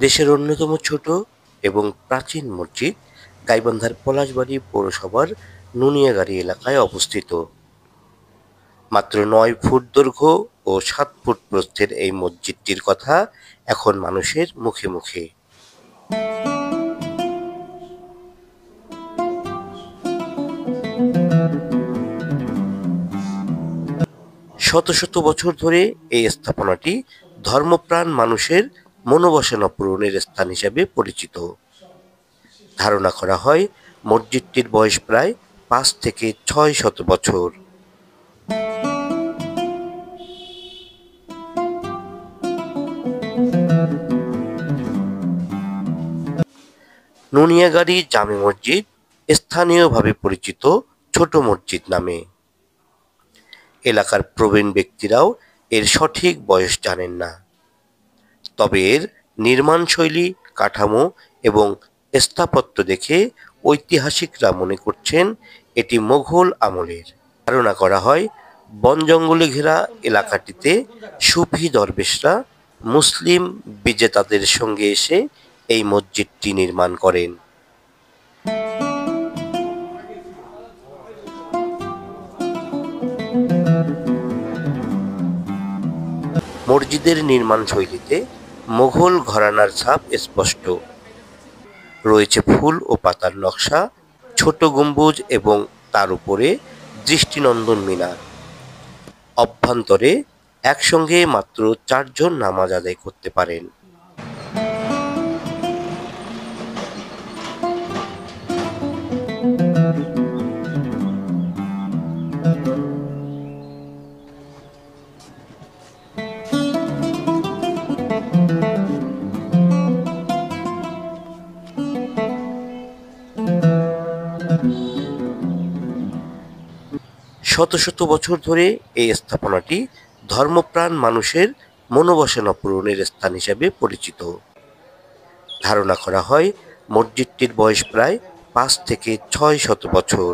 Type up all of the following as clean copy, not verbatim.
দেশের অন্যতম ছোট এবং প্রাচীন মসজিদ গাইবান্ধার পলাশবাড়ী পৌরসভার নুনিয়াগাড়ি এলাকায় অবস্থিত। মাত্র ৯ ফুট দৈর্ঘ্য ও ৭ ফুট প্রস্থের এই মসজিদটির কথা এখন মানুষের মুখে মুখে। শত শত বছর ধরে এই স্থাপনাটি ধর্মপ্রাণ মানুষের মনোবাসনা পূরণের স্থান হিসেবে পরিচিত। ধারণা করা হয় মসজিদটির বয়স প্রায় ৫ থেকে ৬ শত বছর। নুনিয়াগাড়ি জামে মসজিদ স্থানীয়ভাবে পরিচিত ছোট মসজিদ নামে। এলাকার প্রবীণ ব্যক্তিরাও এর সঠিক বয়স জানেন না, তবে এর নির্মাণশৈলী, কাঠামো এবং স্থাপত্য দেখে ঐতিহাসিকরা মনে করছেন এটি মোঘল আমলের। ধারণা করা হয় বন জঙ্গলে ঘেরা এলাকাটিতে সুফি দরবেশরা মুসলিম বিজেতাদের সঙ্গে এসে এই মসজিদটি নির্মাণ করেন। মসজিদের নির্মাণ শৈলীতে মোঘল ঘরানার ছাপ স্পষ্ট। রয়েছে ফুল ও পাতার নকশা, ছোট গম্বুজ এবং তার উপরে দৃষ্টিনন্দন মিনার। অভ্যন্তরে একসঙ্গে মাত্র ৪ জন নামাজ আদায় করতে পারেন। শত শত বছর ধরে এই স্থাপনাটি ধর্মপ্রাণ মানুষের মনোবাসনা পূরণের স্থান হিসেবে পরিচিত। ধারণা করা হয় মসজিদটির বয়স প্রায় ৫ থেকে ৬ শত বছর।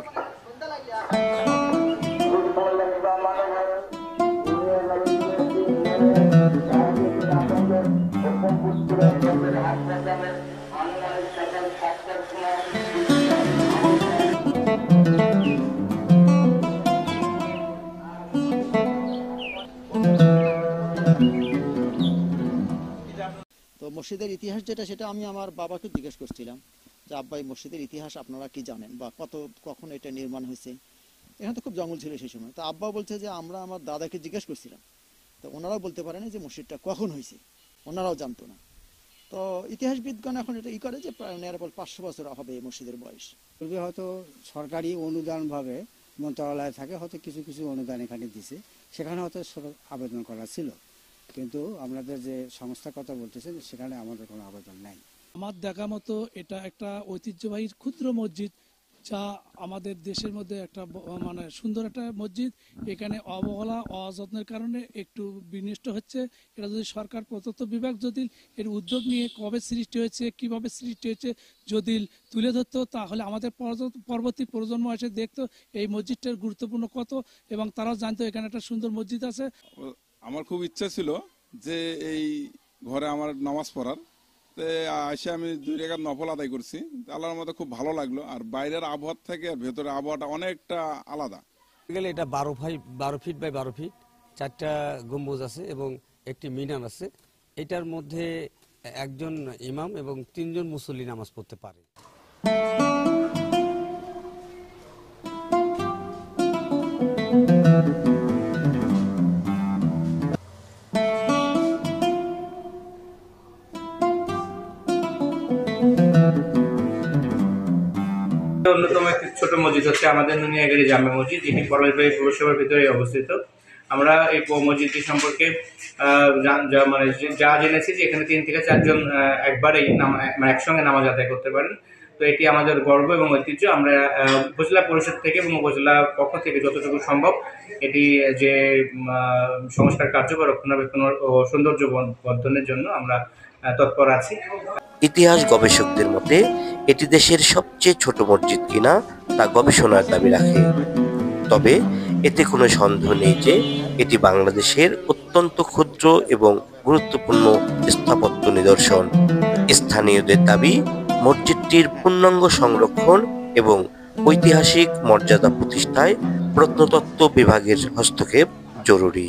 তো মসজিদের ইতিহাস যেটা, সেটা আমি আমার বাবাকে জিজ্ঞেস করছিলাম যে আব্বা, এই মসজিদের ইতিহাস আপনারা কি জানেন, বা কখন এটা নির্মাণ হয়েছে। এখানে তো খুব জঙ্গল ছিল সেই সময়। তো আব্বা বলছে যে আমরা আমার দাদাকে জিজ্ঞেস করছিলাম, তো ওনারাও বলতে পারেন যে মসজিদটা কখন হয়েছে, ওনারাও জানতো না। তো ইতিহাসবিদগণ এখন এটা করে যে প্রায় ৫০০ বছর হবে এই মসজিদের বয়স। পূর্বে হয়তো সরকারি অনুদানভাবে মন্ত্রণালয় থাকে, হয়তো কিছু কিছু অনুদান এখানে দিছে, সেখানে হয়তো আবেদন করা ছিল, কিন্তু আপনাদের যে সংস্থার কথা বলতেছেন সেখানে আমাদের কোনো আবেদন নাই। আমার দেখা মতো এটা একটা ঐতিহ্যবাহী ক্ষুদ্র মসজিদ, যা আমাদের দেশের মধ্যে একটা মানে সুন্দর একটা মসজিদ। এখানে অবহেলা, অযত্নের কারণে একটু বিনষ্ট হচ্ছে। এটা যদি সরকার প্রদত্ত বিভাগ যদি এর উদ্যোগ নিয়ে কবে সৃষ্টি হয়েছে, কিভাবে সৃষ্টি হয়েছে যদি তুলে ধরতো, তাহলে আমাদের পরবর্তী প্রজন্ম এসে দেখতো এই মসজিদটার গুরুত্বপূর্ণ কত, এবং তারাও জানতো এখানে একটা সুন্দর মসজিদ আছে। আমার খুব ইচ্ছা ছিল যে এই ঘরে আমার নামাজ পড়ার, আসে আমি 2 রাকাত নফল আদায় করছি। আল্লাহর মধ্যে খুব ভালো লাগলো। আর বাইরের আবহাওয়া থেকে আর ভেতরের আবহাওয়াটা অনেকটা আলাদা। এটা 12 ফিট বাই 12 ফিট, 4টা গম্বুজ আছে এবং একটি মিনার আছে। এটার মধ্যে একজন ইমাম এবং 3 জন মুসল্লি নামাজ পড়তে পারে। অন্যতম একটি ছোট মসজিদ হচ্ছে আমাদের নুনিয়াগাড়ি জামে মসজিদ, যেটি পলাশবাড়ী পৌরসভার ভিতরে অবস্থিত। আমরা এই মসজিদটি সম্পর্কে মানে যা জেনেছি যে এখানে 3 থেকে 4 জন একবারেই একসঙ্গে নামাজ আদায় করতে পারেন। তো এটি আমাদের গর্ব এবং ঐতিহ্য। আমরা উপজেলা পরিষদ থেকে এবং উপজেলা পক্ষ থেকে যতটুকু সম্ভব এটি যে সংস্কার কার্য বা রক্ষণাবেক্ষণ ও সৌন্দর্য বর্ধনের জন্য আমরা তৎপর আছি। ইতিহাস গবেষকদের মতে এটি দেশের সবচেয়ে ছোট মসজিদ কিনা তা গবেষণার দাবি রাখে। তবে এতে কোনো সন্দেহ নেই যে এটি বাংলাদেশের অত্যন্ত ক্ষুদ্র এবং গুরুত্বপূর্ণ স্থাপত্য নিদর্শন। স্থানীয়দের দাবি, মসজিদটির পূর্ণাঙ্গ সংরক্ষণ এবং ঐতিহাসিক মর্যাদা প্রতিষ্ঠায় প্রত্নতত্ত্ব বিভাগের হস্তক্ষেপ জরুরি।